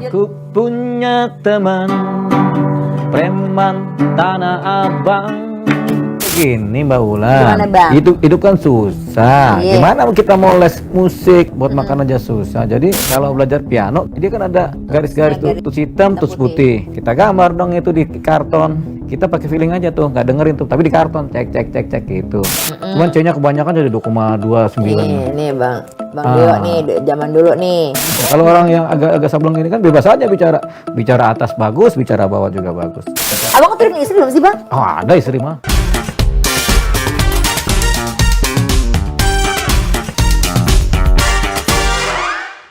Aku punya teman preman Tanah Abang. Gini Mbak Ulan, Gimana, Bang? hidup kan susah. Iya. Gimana kita mau les musik buat makan aja susah. Jadi kalau belajar piano, dia kan ada garis-garis tuh, tuts hitam, tuts putih. Kita gambar dong itu di karton. Kita pakai feeling aja tuh, nggak dengerin tuh, tapi di karton cek gitu. Cuman C-nya kebanyakan jadi 2,29. Nih Bang Dio nih, zaman dulu nih. Kalau orang yang agak sableng gini kan bebas aja bicara atas bagus, bicara bawah juga bagus. Abang tuh punya istri belum sih Bang? Oh, ada istri mah.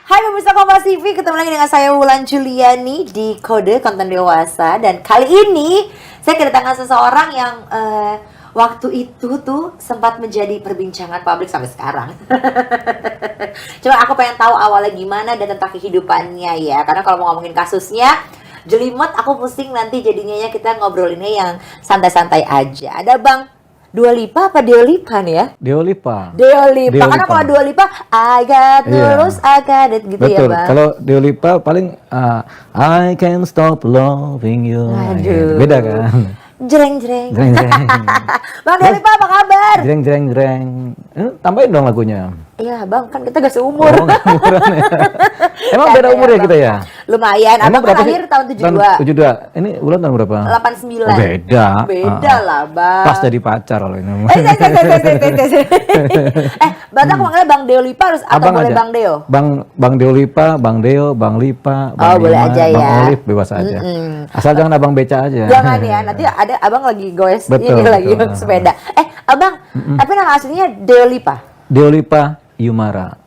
Hai pemirsa Kompas TV, ketemu lagi dengan saya Wulan Juliani di Kode Konten Dewasa. Dan kali ini saya kedatangan seseorang yang waktu itu tuh sempat menjadi perbincangan publik sampai sekarang. Cuma aku pengen tahu awalnya gimana dan tentang kehidupannya ya. Karena kalau mau ngomongin kasusnya jelimet, aku pusing nanti jadinya ya. Kita ngobrolinnya yang santai-santai aja. Ada Bang Dua Lipa apa Deo Lipa nih ya? Deo Lipa. Karena kalau Dua Lipa I got lulus, I got it gitu. Betul. Ya Bang. Kalau Deo Lipa paling I can't stop loving you. Aduh. Beda kan? Jreng. Bang Deo Lipa apa kabar? Jreng. Tambahin dong lagunya. Iya Bang, kan kita gak seumur. Oh, nggak umuran ya. Emang beda umur ya kita ya? Lumayan, Emang abang kan berapa sih? lahir tahun 72. Ini Ulan tahun berapa? 89. Oh, beda. Lah Bang. Pas jadi pacar kalau ini. Berarti aku manggilnya Bang Deo Lipa harus atau Abang boleh aja. Bang Deo? Bang Deo Lipa, Bang Deo, Bang Lipa, Bang boleh Ima, aja Bang ya. Olive, bebas aja. Asal jangan Abang Beca aja. Jangan ya, nanti ada abang lagi goes Betul, ini lagi betul. sepeda. Abang, tapi nama aslinya Deo Lipa? Deo Lipa Yumara.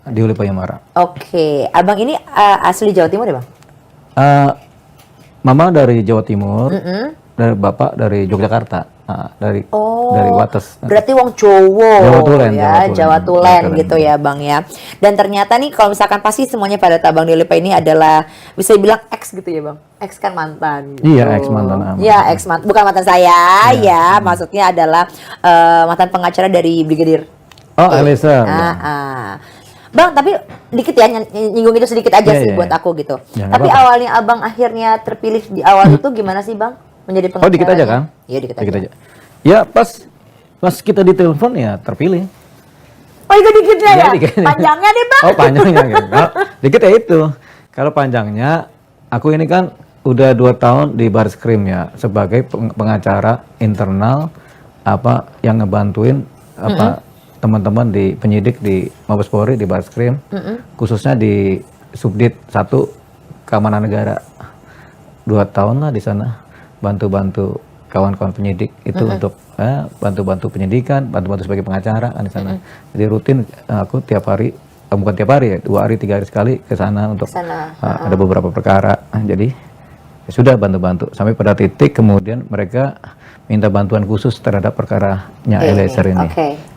Oke, abang ini asli Jawa Timur ya Bang? Mama dari Jawa Timur, dari bapak dari Yogyakarta, dari Wates. Berarti wong Jowo Jawa Tulen, ya, Jawa Jawa Tulen. Tulen gitu ya Bang ya. Dan ternyata nih kalau misalkan pasti semuanya pada tahu Bang Deo Lipa ini adalah bisa dibilang ex gitu ya Bang. Ex kan mantan. Gitu. Iya, ex mantan. Iya, ex mantan. Bukan mantan saya ya, maksudnya adalah mantan pengacara dari Brigadir. Oh, Eliezer. Bang, tapi dikit ya, nyinggung itu sedikit aja sih buat aku gitu. Ya, tapi apa-apa. awalnya abang akhirnya terpilih di awal itu gimana sih Bang? Menjadi pengacara. Oh, dikit aja kan? Iya, dikit aja. Ya, pas kita ditelepon ya terpilih. Oh, itu dikitnya ya? Dikit. Panjangnya deh Bang. Oh, panjangnya kan. Kalau dikit ya itu. Kalau panjangnya, aku ini kan udah 2 tahun di Barreskrim ya sebagai pengacara internal yang ngebantuin teman-teman di penyidik di Mabes Polri di Barreskrim, khususnya di Subdit 1 Keamanan Negara. 2 tahun lah di sana bantu-bantu kawan-kawan penyidik itu untuk bantu-bantu penyidikan, bantu-bantu sebagai pengacara kan di sana. Jadi rutin aku tiap hari, bukan tiap hari ya, 2 hari 3 hari sekali ke sana untuk ada beberapa perkara. Jadi ya sudah bantu-bantu sampai pada titik kemudian mereka minta bantuan khusus terhadap perkaranya Eliezer ini.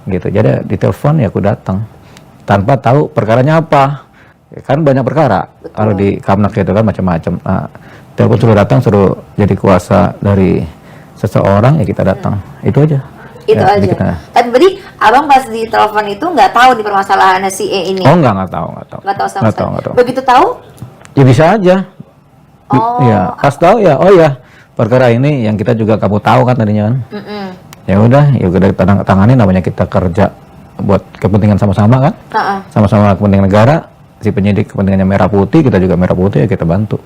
Gitu. Jadi ditelepon ya aku datang tanpa tahu perkaranya apa. Ya, kan banyak perkara. Kalau di Kamnak itu kan macam-macam. Telepon suruh datang, suruh jadi kuasa dari seseorang ya kita datang. Itu aja. Itu ya, aja. Tapi berarti abang pas di telepon itu nggak tahu di permasalahan si E ini? Oh nggak tahu. Nggak tahu sama sekali. Nggak tahu. Begitu tahu? Ya bisa aja. Ya, pas tahu ya. Oh ya, perkara ini yang kita juga kamu tahu kan tadinya kan. Ya udah tangani, namanya kita kerja buat kepentingan sama-sama kan. Sama-sama kepentingan negara. Si penyidik kepentingannya merah putih, kita juga merah putih ya kita bantu.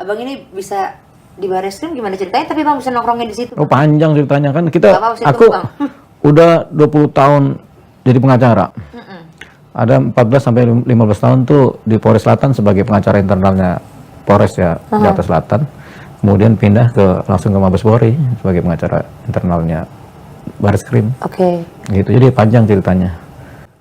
Abang ini bisa di Barreskrim gimana ceritanya? Tapi Bang bisa nongkrongnya di situ. Oh panjang ceritanya kan kita. Aku udah 20 tahun jadi pengacara. Ada 14 sampai 15 tahun tuh di Polres Selatan sebagai pengacara internalnya Polres ya, Jakarta Selatan. Kemudian pindah langsung ke Mabes Polri sebagai pengacara internalnya Barreskrim. Gitu. Jadi panjang ceritanya.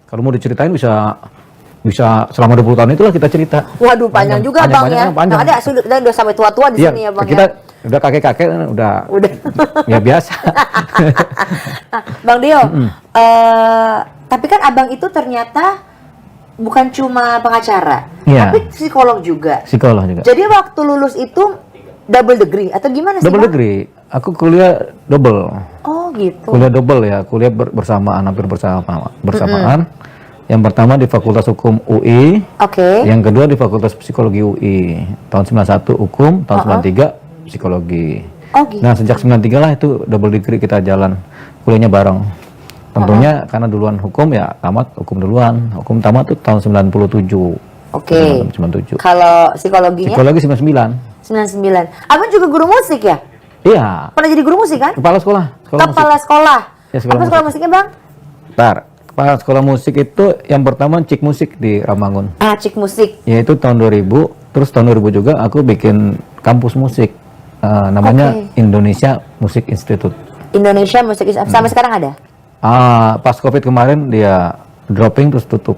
Kalau mau diceritain bisa selama 20 tahun itulah kita cerita. Waduh, panjang juga Bang ya. Panjang. Ada udah sampai tua-tua di sini ya Bang kita ya. Udah kakek-kakek udah. Ya biasa. Bang Dio, tapi kan abang itu ternyata bukan cuma pengacara, tapi psikolog juga. Jadi waktu lulus itu double degree atau gimana sih? Double degree. Aku kuliah double. Oh gitu. Kuliah double ya, kuliah bersamaan, hampir bersamaan. Yang pertama di Fakultas Hukum UI, Oke. yang kedua di Fakultas Psikologi UI. Tahun 91 hukum, tahun 93 psikologi. Oh gitu. Nah, sejak 93 lah itu double degree kita jalan, kuliahnya bareng. Tentunya karena duluan hukum ya tamat hukum duluan. Hukum tamat tuh tahun 97. Oke. 97. Kalau psikologinya? Psikologi 99. 99. Abang juga guru musik ya? Iya, Pernah jadi guru musik kan? kepala sekolah. Kepala sekolah. Ya, sekolah Apa sekolah musiknya bang? Bentar, kepala sekolah musik itu yang pertama Cik Musik di Ramangun. Ah, Cik Musik. Yaitu tahun 2000, terus tahun 2000 juga aku bikin kampus musik. Namanya Indonesia Music Institute. Indonesia Musik sampai sekarang ada? Pas COVID kemarin dia dropping terus tutup.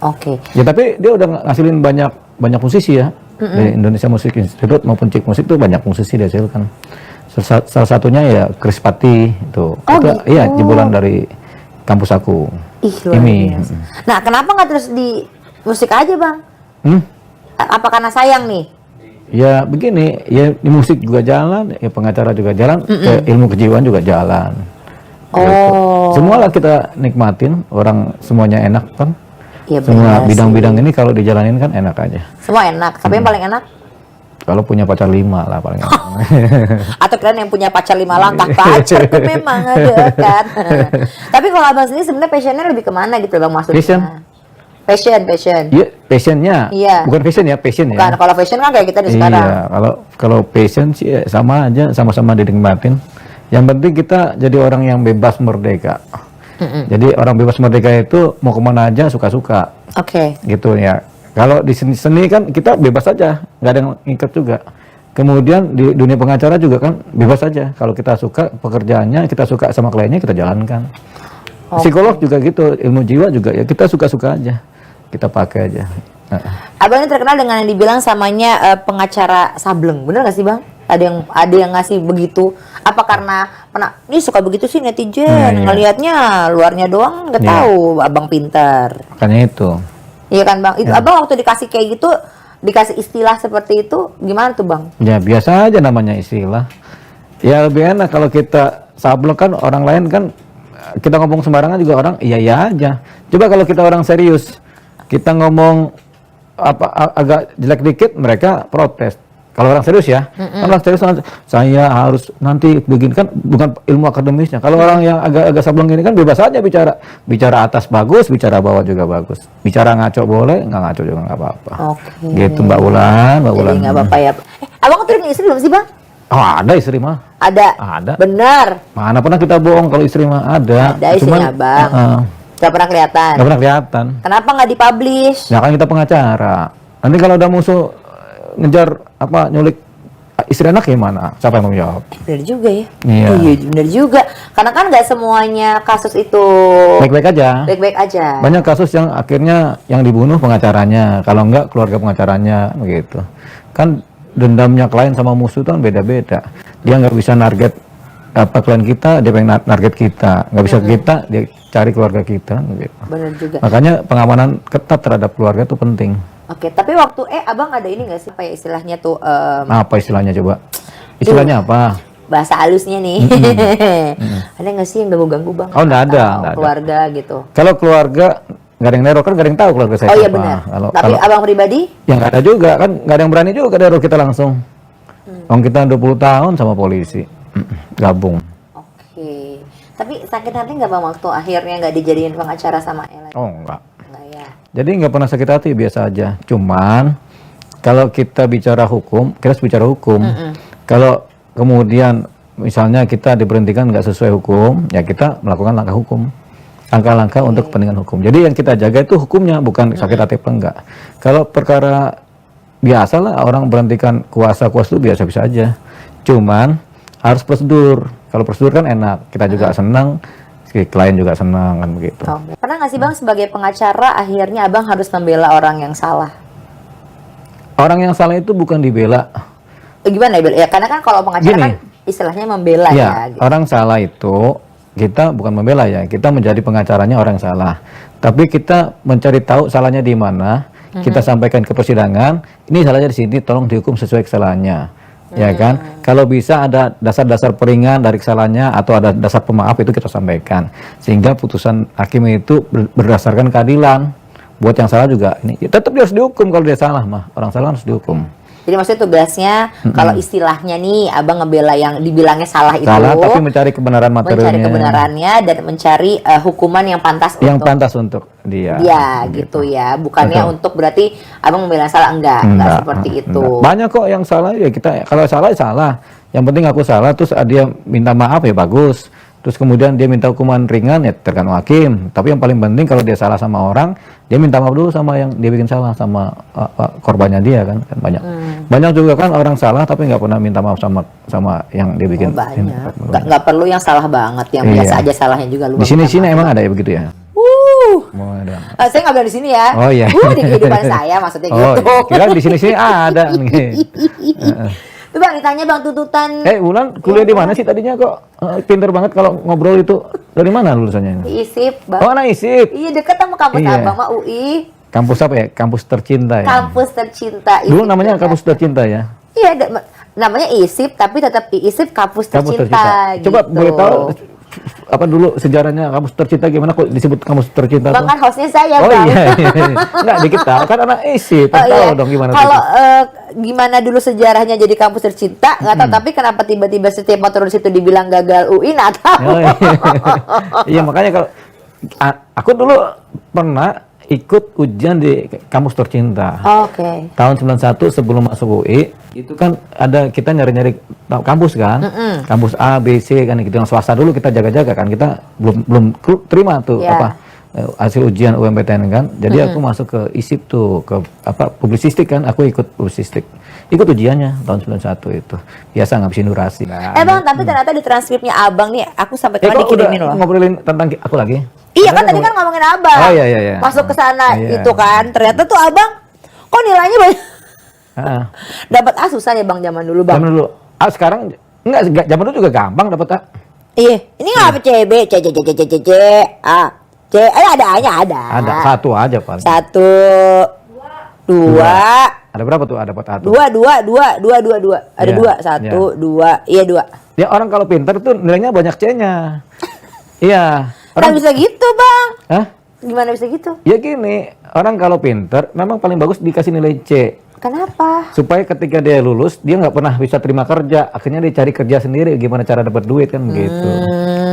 Oke. Ya tapi dia udah ngasilin banyak musisi ya. Di Indonesia Music Institute maupun Cik Musik tuh banyak musisi dihasilkan. Salah satunya ya Chris Patti itu. Itu gitu. iya jebolan dari kampus aku. Ih, luar Ini. biasa. Nah, kenapa nggak terus di musik aja bang? Hmm? Apa karena sayang nih? Ya begini, ya di musik juga jalan, ya pengacara juga jalan, ilmu kejiwaan juga jalan. Oh. Semualah kita nikmatin, orang semuanya enak kan. Iya Semua benar bidang-bidang ini kalau dijalanin kan enak aja. Semua enak, tapi yang paling enak? Kalau punya pacar 5 lah paling enak. Atau kalian yang punya pacar 5 langkah pacar tuh memang ada kan. Tapi kalau abang sendiri sebenarnya passionnya lebih kemana gitu bang maksudnya? Passion. Iya, passionnya. Iya. Bukan fashion ya, passion ya. Bukan, kalau fashion kan kayak kita di sekarang. Iya, kalau passion sih ya, sama aja, sama-sama dinikmatin. Yang penting kita jadi orang yang bebas merdeka. Jadi orang bebas merdeka itu mau kemana aja suka-suka. Oke. Gitu ya. Kalau di seni kan kita bebas aja, nggak ada yang ngikat juga. Kemudian di dunia pengacara juga kan bebas aja. Kalau kita suka pekerjaannya, kita suka sama kliennya, kita jalankan. Psikolog juga gitu, ilmu jiwa juga ya kita suka-suka aja, kita pakai aja. Abang ini terkenal dengan yang dibilang samanya pengacara sableng, bener gak sih bang? Ada yang ngasih begitu. Apa karena pernah ini suka begitu sih netizen, ngelihatnya luarnya doang nggak tahu abang pintar. Makanya itu. Iya kan bang, itu abang waktu dikasih kayak gitu, dikasih istilah seperti itu, gimana tuh bang? Ya biasa aja namanya istilah. Ya lebih enak kalau kita sableng kan orang lain kan kita ngomong sembarangan juga orang iya aja. Coba kalau kita orang serius, kita ngomong agak jelek dikit mereka protes. Kalau orang serius ya, orang serius saya harus nanti begini kan bukan ilmu akademisnya. Kalau orang yang agak sableng ini kan bebas aja bicara atas bagus, bicara bawah juga bagus. Bicara ngaco boleh, nggak ngaco juga nggak apa-apa. Oke. Gitu Mbak Ulan. Jadi nggak apa-apa ya. Abang tuh punya istri belum sih bang? Oh ada istri mah. Ada. Benar. Mana pernah kita bohong kalau istri mah ada. Ada istrinya bang. Gak pernah kelihatan. Nggak pernah kelihatan. Kenapa nggak dipublish? Ya kan kita pengacara. Nanti kalau ada musuh ngejar nyulik istri anak gimana? Siapa yang mau jawab? Bener juga ya. Iya. Oh, iya bener juga. Karena kan nggak semuanya kasus itu Baik-baik aja. baik-baik aja. Banyak kasus yang akhirnya yang dibunuh pengacaranya, kalau enggak keluarga pengacaranya begitu. Kan dendamnya klien sama musuh itu kan beda-beda. Dia nggak bisa target klien kita, dia pengen target kita. Nggak bisa kita, dia cari keluarga kita begitu. Bener juga. Makanya pengamanan ketat terhadap keluarga itu penting. Oke, tapi waktu abang ada ini nggak sih kayak istilahnya tuh Apa istilahnya coba? Istilahnya apa? bahasa halusnya nih. Ada nggak sih yang ganggu-ganggu bang? Oh nggak ada, Atau keluarga gitu. Kalau keluarga nggak ada yang neror kan nggak ada yang tahu keluarga saya. Oh iya siapa. benar. Tapi Kalau abang pribadi? yang nggak ada juga kan nggak ada yang berani juga neror kita langsung. Kita 20 tahun sama polisi gabung. Oke. Tapi sakit hati nggak bang waktu akhirnya nggak dijadiin pengacara sama Ellen? Oh enggak. Enggak ya. Jadi nggak pernah sakit hati, biasa aja. Cuman kalau kita bicara hukum, kita harus bicara hukum. Kalau kemudian misalnya kita diberhentikan nggak sesuai hukum, ya kita melakukan langkah hukum, langkah-langkah untuk kepentingan hukum. Jadi yang kita jaga itu hukumnya, bukan sakit hati apa enggak. Kalau perkara biasa lah orang berhentikan kuasa itu biasa-biasa aja. Cuman harus prosedur. Kalau prosedur kan enak, kita juga senang. Klien juga senang kan begitu. Pernah nggak sih bang sebagai pengacara akhirnya abang harus membela orang yang salah? Orang yang salah itu bukan dibela. Gimana ya? Ya karena kan kalau pengacara Gini. kan istilahnya membela ya. Gitu. Orang salah itu kita bukan membela ya. Kita menjadi pengacaranya orang yang salah. Tapi kita mencari tahu salahnya di mana. Kita sampaikan ke persidangan. Ini salahnya di sini. Tolong dihukum sesuai kesalahannya. ya kan? Kalau bisa ada dasar-dasar peringan dari kesalahannya atau ada dasar pemaaf itu kita sampaikan. Sehingga putusan hakim itu berdasarkan keadilan. Buat yang salah juga ini tetap dia harus dihukum kalau dia salah mah. Orang salah harus dihukum. Jadi maksudnya tugasnya kalau istilahnya nih abang ngebela yang dibilangnya salah itu, Salah tapi mencari kebenaran materialnya. mencari kebenarannya dan mencari hukuman yang pantas Yang untuk pantas untuk dia. dia gitu ya, bukannya Betul. untuk berarti abang membela yang salah, enggak seperti itu. Enggak. Banyak kok yang salah ya kita kalau salah ya salah. Yang penting aku salah terus dia minta maaf ya bagus. Terus kemudian dia minta hukuman ringan ya tergantung hakim. Tapi yang paling penting kalau dia salah sama orang, dia minta maaf dulu sama yang dia bikin salah sama korbannya dia kan banyak. Banyak juga kan orang salah tapi nggak pernah minta maaf sama yang dia bikin. Banyak. Nggak perlu yang salah banget, yang Iya. biasa aja salahnya juga lu. Di sini emang ada ya begitu ya. Mau ada. Saya nggak bilang di sini ya. Oh iya. Di kehidupan saya maksudnya Oh, gitu. kira di sini ada nih. Tuh bang, ditanya bang tuntutan. Wulan kuliah di mana sih tadinya kok pinter banget kalau ngobrol itu. Dari mana lulusannya? Di ISIP bang. Oh, anak ISIP. Iya deket sama kampus Iya. abang mah UI. Kampus apa ya? Kampus tercinta ya. Kampus tercinta. Dulu ISIP namanya juga. kampus tercinta ya. Iya, namanya ISIP tapi tetap ISIP kampus Kampus tercinta. tercinta. Coba gitu. boleh tahu apa dulu sejarahnya kampus tercinta gimana kok disebut kampus tercinta Bang tuh? kan hostnya saya Oh bang. iya. Enggak dikit tahu kan anak ISIP. Oh, Tahu iya. dong gimana Kalau tuh. gimana dulu sejarahnya jadi kampus tercinta nggak tahu, tapi kenapa tiba-tiba setiap mau turun situ dibilang gagal UI nggak tahu. Oh, iya. Iya makanya kalau aku dulu pernah ikut ujian di kampus tercinta. Oke. Tahun 91 sebelum masuk UI itu kan ada kita nyari-nyari kampus kan, kampus A, B, C kan gitu yang swasta dulu kita jaga-jaga kan, kita belum terima tuh Yeah. apa hasil ujian UMPTN kan, jadi aku masuk ke ISIP tuh ke apa publisistik kan, aku ikut publisistik, ikut ujiannya tahun 91 itu biasa ngabisin durasi. Bang, tapi ternyata di transkripnya abang nih aku sampai kok tadi udah dikirimin loh. ngobrolin tentang aku lagi? Iya kan Ada tadi kan ngomongin abang. Oh iya iya. Masuk ke sana Iya. itu kan, ternyata tuh abang kok nilainya banyak. Ah, Dapat A susah ya bang zaman dulu bang. zaman dulu. Sekarang enggak, zaman dulu juga gampang dapat A. Iya, ini nggak apa CB, C, C, C, C, C, C, C, A, C, ada A-nya ada. Ada satu aja paling. Satu, dua, Ada berapa tuh? Ada dapat A tuh. dua. Ada Iya, dua, satu, dua, iya dua. Ya orang kalau pinter tuh nilainya banyak C-nya. Iya. Nggak Orang, bisa gitu bang. Hah? Gimana bisa gitu? Ya gini, orang kalau pinter memang paling bagus dikasih nilai C. Kenapa? Supaya ketika dia lulus, dia nggak pernah bisa terima kerja. Akhirnya dia cari kerja sendiri, gimana cara dapat duit kan begitu.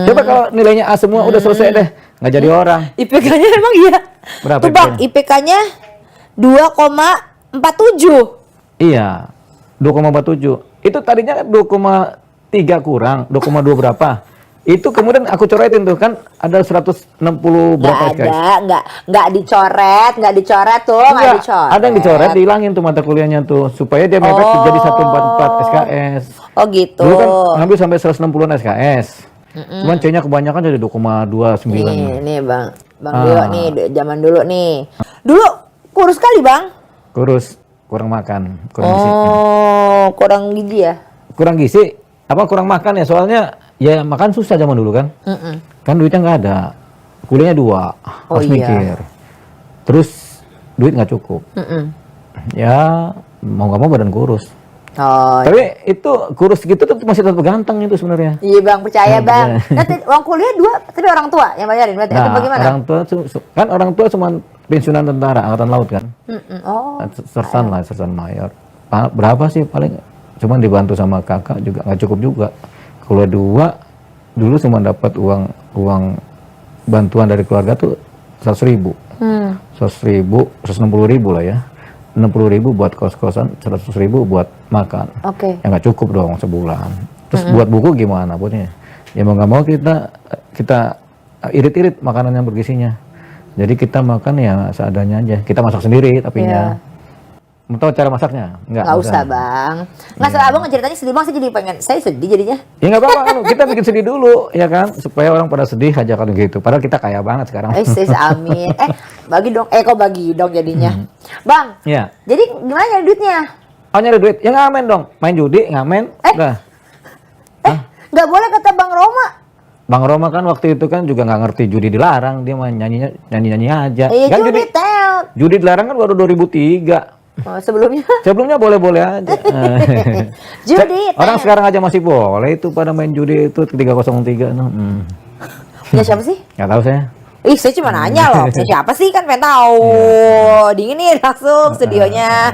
Coba kalau nilainya A semua udah selesai deh, nggak jadi orang. IPK-nya emang iya. Berapa Tuh bang, IPK-nya 2,47. Iya, 2,47. Itu tadinya 2,3 kurang, 2,2 berapa. Itu kemudian aku coretin tuh kan ada 160 berapa Nggak SKS. ada, nggak dicoret tuh, nggak Enggak, dicoret. ada yang dicoret, dihilangin tuh mata kuliahnya tuh supaya dia mepet jadi 144 SKS. Oh gitu. Dulu kan ngambil sampai 160-an SKS. Cuman C-nya kebanyakan jadi 2,29. Nih bang Dio nih zaman dulu nih. Dulu kurus kali bang. Kurus, kurang makan, kurang gizi. Oh, kurang gizi ya? Kurang gizi, apa kurang makan ya? Soalnya ya makan susah zaman dulu kan. Kan duitnya nggak ada. Kuliahnya 2, harus iya. mikir. Terus duit nggak cukup. Ya mau nggak mau badan kurus. Oh, Tapi itu kurus gitu tuh masih tetap ganteng itu sebenarnya. iya bang, percaya bang. Iya. Nanti uang kuliah 2, tapi orang tua yang bayarin berarti atau bagaimana? orang tua kan orang tua cuma pensiunan tentara angkatan laut kan. Oh, Sersan lah, sersan mayor. Berapa sih paling? Cuman dibantu sama kakak juga nggak cukup juga. Kalau 2 dulu cuma dapat uang bantuan dari keluarga tuh 100.000. 100.000, 160.000 lah ya. 60.000 buat kos-kosan, 100.000 buat makan. Oke. Ya nggak cukup dong sebulan. Terus buat buku gimana buatnya? Ya mau nggak mau kita irit-irit makanan yang bergizinya. Jadi kita makan ya seadanya aja. Kita masak sendiri tapinya. Mau tahu cara masaknya? Nggak usah bang. Nggak salah abang ceritanya sedih bang, saya jadi pengen, saya sedih jadinya. Ya nggak apa-apa, kita bikin sedih dulu, ya kan? Supaya orang pada sedih aja kalau gitu. Padahal kita kaya banget sekarang. Amin. Bagi dong, kok bagi dong jadinya. Bang, Iya. jadi gimana nyari duitnya? Oh nyari duit, ya ngamen dong. Main judi, ngamen. Udah. Nggak boleh kata Bang Roma. Bang Roma kan waktu itu kan juga nggak ngerti judi dilarang, dia main nyanyi aja. Iya Kan judi tel. judi dilarang kan baru 2003. Oh, sebelumnya Sebelumnya boleh-boleh aja. judi. Orang sekarang aja masih boleh itu pada main judi itu 303. Ya siapa sih? Nggak tahu saya. Ih, saya cuma nanya loh, saya siapa sih kan pengen tahu. Dinginin langsung studionya.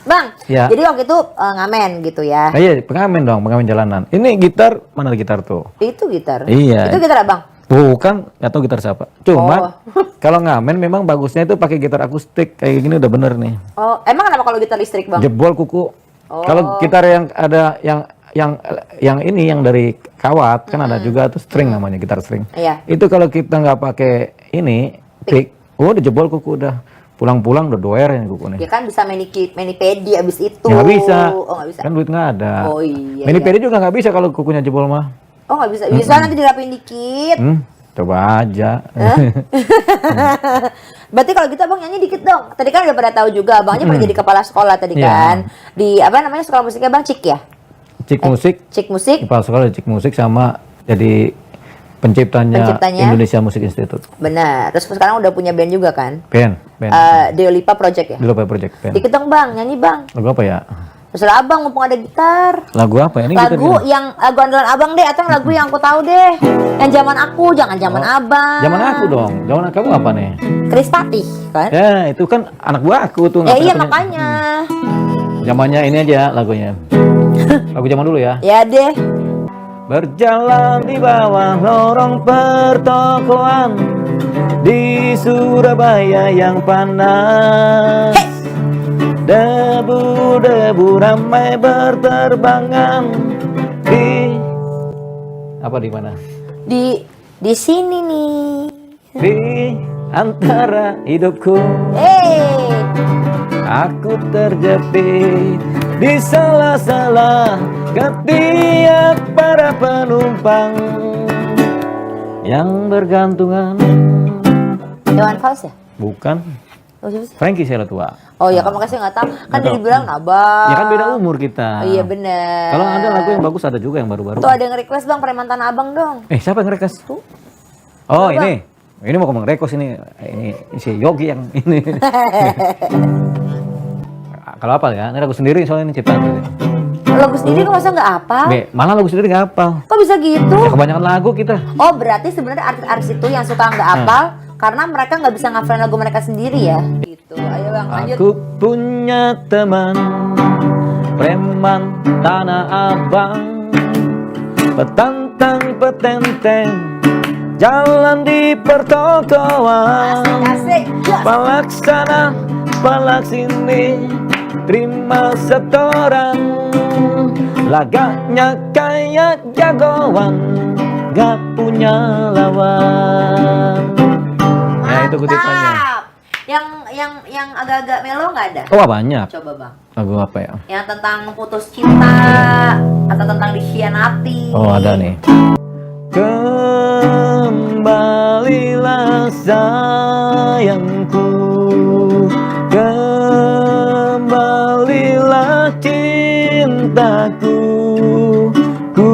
Bang, Ya. jadi waktu itu ngamen gitu ya. Nah, iya, pengamen dong, pengamen jalanan. Ini gitar, mana gitar tuh? Itu gitar. Iya. Itu gitar Abang. Bukan, nggak tahu gitar siapa. Cuma kalau ngamen memang bagusnya itu pakai gitar akustik kayak gini udah bener nih. Oh, emang kenapa kalau gitar listrik, Bang? Jebol kuku. Oh. Kalau gitar yang ada yang ini yang dari kawat kan ada juga tuh string namanya gitar string. Iya. Itu kalau kita nggak pakai ini pick, udah jebol kuku udah. Pulang-pulang udah doer ya kuku nih. Ya kan bisa mani-pedi abis itu. Ya nggak bisa. Oh, nggak bisa. Kan duit nggak ada. Oh iya. Mani-pedi juga nggak bisa kalau kukunya jebol mah. Oh nggak bisa. Bisa nanti dirapin dikit. Coba aja. Berarti kalau gitu Abang nyanyi dikit dong. Tadi kan udah pada tahu juga Abangnya pernah jadi kepala sekolah tadi Iya. kan. Di apa namanya sekolah musiknya Bang Cik ya? Cik musik, Cik musik. kepala sekolah Cik musik sama jadi penciptanya Indonesia Music Institute. Benar. Terus sekarang udah punya band juga kan? Band. Deo Lipa Project ya? Di Lupa Project band. Dikit dong Bang, nyanyi Bang. Lagu apa ya? Terserah Abang mumpung ada gitar. Lagu apa ya? Ini kita Lagu yang lagu andalan Abang deh atau lagu yang aku tahu deh. Yang zaman aku, jangan zaman Abang. Zaman aku dong. Zaman kamu apa nih? Chris Patih kan? Ya, itu kan anak buah aku tuh. Ya nggak iya pernah punya- makanya. Zamannya ini aja lagunya. Lagu zaman dulu ya. Ya deh. Berjalan di bawah lorong pertokoan di Surabaya yang panas. Debu-debu ramai berterbangan di apa di mana? Di sini nih. Di antara hidupku aku terjepit di sela-sela ketiak para penumpang yang bergantungan. Dewan Fals ya? Bukan, Oh, siapa sih? Frankie Selatua. Oh ya kan makasih nggak tahu. Kan Nggak tahu. dibilang nabang. Ya kan beda umur kita. Oh, iya bener. Kalau ada lagu yang bagus ada juga yang baru-baru. Tuh ada yang request Bang Premantan Abang dong. Siapa yang nge-request? Tuh. Oh, Coba. ini mau ngomong request ini si Yogi yang ini. Kalau apa ya? Ini lagu sendiri soalnya ini ciptaan sendiri. Lagu sendiri kok masa nggak apa? Malah lagu sendiri nggak hafal. Kok bisa gitu? Ya kebanyakan lagu kita. Oh berarti sebenarnya artis-artis itu yang suka nggak hafal karena mereka nggak bisa ngafalin lagu mereka sendiri ya. Gitu. Ayo Bang lanjut. Aku punya teman preman Tanah Abang, petantang petenteng jalan di pertokoan, Asik. Gas. palaksana palaksini terima setoran, lagaknya kayak jagoan gak punya lawan. Nah itu kutipannya. Mantap. Yang agak-agak melo nggak ada? Oh banyak. Coba Bang. Lagu apa ya? Yang tentang putus cinta atau tentang dikhianati. Oh ada nih. Kembalilah sayangku, kembalilah cintaku, ku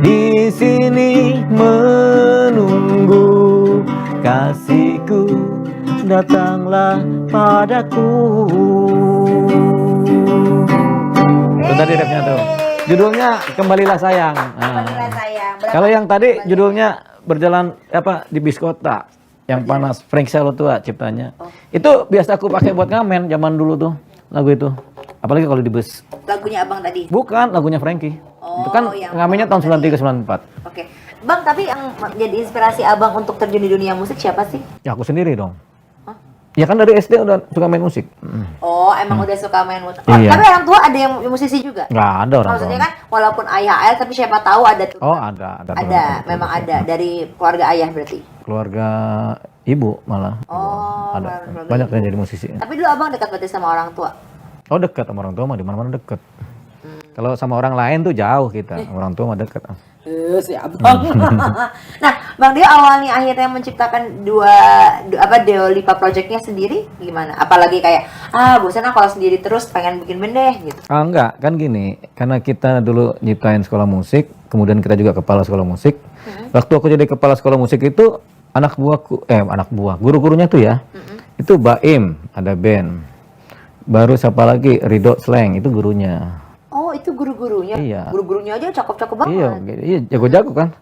di sini menunggu kasihku, datanglah padaku. Itu tadi rapnya tuh. Judulnya Kembalilah Sayang. Kembalilah Sayang. Berapa- Kalau yang tadi judulnya Berjalan apa di bis kota yang panas, Frank Selatua ciptanya. Itu biasa aku pakai buat ngamen zaman dulu tuh lagu itu. Apalagi kalau di bus. Lagunya Abang tadi. Bukan lagunya Frankie. Oh, Itu kan yang ngamennya tahun 93 94. Oke. Bang, tapi yang jadi inspirasi Abang untuk terjun di dunia musik siapa sih? Ya aku sendiri dong. Hah? Ya kan dari SD udah suka main musik. Oh, emang udah suka main musik. Oh, Iya. tapi orang tua ada yang musisi juga? Nggak ada orang Maksudnya tua. kan walaupun ayah ayah tapi siapa tahu ada tuh. Oh ada. Ada, memang ada dari keluarga ayah berarti. Keluarga ibu malah. Oh, Ada. keluarga Banyak ibu. yang jadi musisi. Tapi dulu Abang dekat berarti sama orang tua. Oh dekat sama orang tua mah di mana-mana dekat. Kalau sama orang lain tuh jauh kita. Orang tua mah dekat. Si Abang. Nah, Bang Dio awalnya akhirnya menciptakan Deo Lipa Project-nya sendiri gimana? Apalagi kayak bosan kalau sendiri terus pengen bikin band deh gitu. Ah enggak, kan gini, karena kita dulu nyiptain sekolah musik, kemudian kita juga kepala sekolah musik. Waktu aku jadi kepala sekolah musik itu guru-gurunya tuh ya, itu Baim, ada band. Baru siapa lagi? Ridho Sleng, itu gurunya. Oh, itu guru-gurunya. Iya. Guru-gurunya aja cakep-cakep banget. Iya, iya jago-jago kan.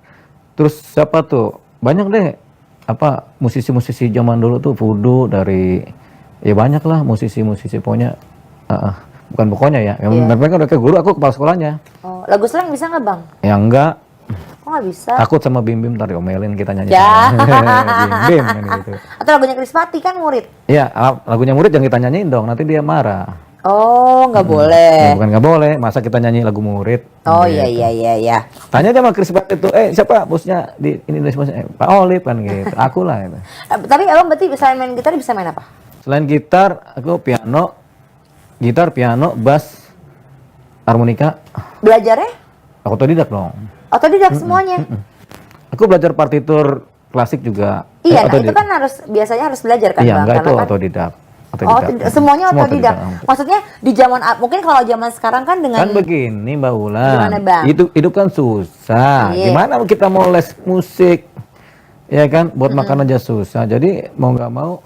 Terus siapa tuh? Banyak deh apa musisi-musisi zaman dulu tuh Fudu dari ya banyak lah musisi-musisi pokoknya bukan pokoknya ya. Yang mereka udah ke guru, aku kepala sekolahnya. Oh, lagu slang bisa nggak Bang? Ya enggak, Kok nggak bisa? takut sama Bim Bim tadi omelin kita nyanyi. Ya. Bim Bim kan gitu. Atau lagunya Krispati kan murid? Iya, lagunya murid yang kita nyanyiin dong, nanti dia marah. Oh, nggak boleh. Ya, bukan nggak boleh, masa kita nyanyi lagu murid. Oh iya iya iya iya. Tanya aja sama Chris Pratt itu, siapa bosnya di ini bosnya? Pak Olip kan gitu. Aku lah itu. Tapi abang berarti selain main gitar bisa main apa? Selain gitar, aku gitar, piano, bass, harmonika. Belajarnya? Aku otodidak dong. Otodidak semuanya? Aku belajar partitur klasik juga. Iya, nah itu kan biasanya harus belajar kan Iya, Bang? enggak itu Karena kan otodidak. Oh, semuanya Semua otodidak. Maksudnya di zaman mungkin kalau zaman sekarang kan dengan Kan begini Mbak Ulan, Gimana, Bang? hidup kan susah. Iya. Gimana kita mau les musik, ya kan? Buat makan aja susah. Jadi mau nggak mau,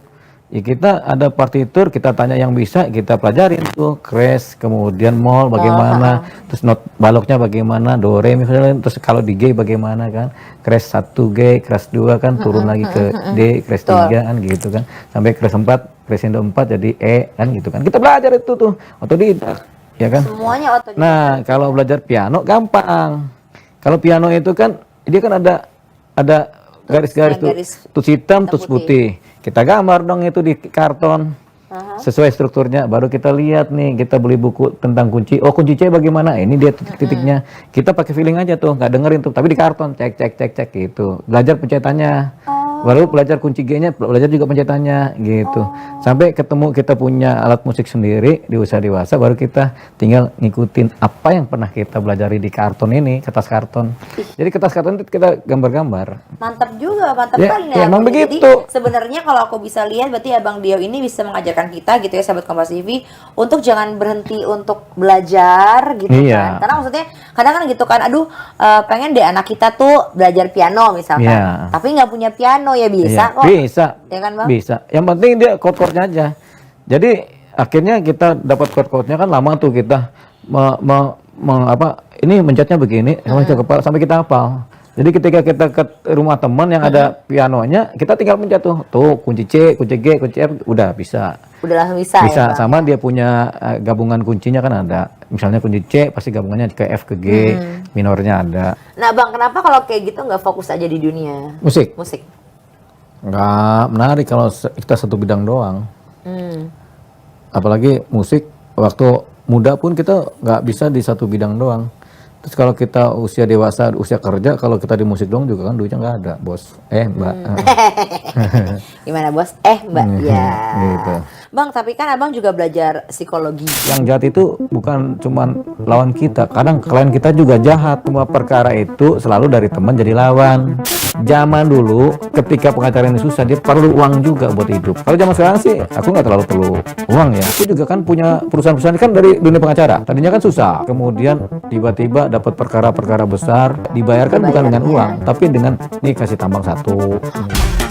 ya kita ada partitur, kita tanya yang bisa, kita pelajarin tuh crash, kemudian mol bagaimana, terus not baloknya bagaimana, do re mi fa sol, terus kalau di G bagaimana kan, crash 1 G, crash 2 kan turun lagi ke D, crash 3 kan gitu kan, sampai crash 4, crescendo 4 jadi E kan gitu kan. Kita belajar itu tuh otodidak, ya kan? semuanya otodidak. Nah, kalau belajar piano gampang. Kalau piano itu kan dia kan ada garis-garis tuh, tuts hitam, tuts putih. Kita gambar dong itu di karton. Sesuai strukturnya, baru kita lihat nih, kita beli buku tentang kunci. Oh, kunci C bagaimana? Ini dia titik-titiknya. Kita pakai feeling aja tuh, nggak dengerin tuh, tapi di karton cek gitu. Belajar pencetannya. Baru belajar kunci G-nya, belajar juga pencetannya gitu. Sampai ketemu kita punya alat musik sendiri di usaha dewasa, baru kita tinggal ngikutin apa yang pernah kita belajari di karton ini, kertas karton. Jadi kertas karton itu kita gambar-gambar. Mantap juga, mantap Ya, sekali nih. ya, emang Jadi begitu. sebenarnya kalau aku bisa lihat berarti Abang Dio ini bisa mengajarkan kita gitu ya sahabat Kompas TV untuk jangan berhenti untuk belajar gitu Iya. kan. Karena maksudnya kadang kan gitu kan, aduh pengen deh anak kita tuh belajar piano misalkan. Iya. Tapi nggak punya piano ya bisa Iya, kok. bisa. Ya kan, Bang? Bisa. Yang penting dia chord-chordnya aja. Jadi akhirnya kita dapat chord-chordnya kan lama tuh kita ini mencetnya begini sampai kita hafal. Jadi ketika kita ke rumah teman yang ada pianonya, kita tinggal mencet tuh kunci C, kunci G, kunci F, udah bisa. Udah langsung bisa ya, Bang? Sama dia punya gabungan kuncinya kan ada. Misalnya kunci C pasti gabungannya ke F ke G, minornya ada. Nah, Bang, kenapa kalau kayak gitu nggak fokus aja di dunia Musik musik? nggak menarik kalau kita satu bidang doang. Apalagi musik, waktu muda pun kita nggak bisa di satu bidang doang. Terus kalau kita usia dewasa, usia kerja, kalau kita di musik doang juga kan duitnya nggak ada, bos. Mbak. Gimana, Bos? Mbak. Ya. Gitu. Bang, tapi kan Abang juga belajar psikologi. Yang jahat itu bukan cuman lawan kita, kadang klien kita juga jahat. Semua perkara itu selalu dari teman jadi lawan. Zaman dulu ketika pengacara ini susah, dia perlu uang juga buat hidup. Kalau zaman sekarang sih aku nggak terlalu perlu uang ya. Aku juga kan punya perusahaan-perusahaan kan dari dunia pengacara. Tadinya kan susah, kemudian tiba-tiba dapat perkara-perkara besar, dibayarkan bukan dengan uang, tapi dengan nih kasih tambang 1.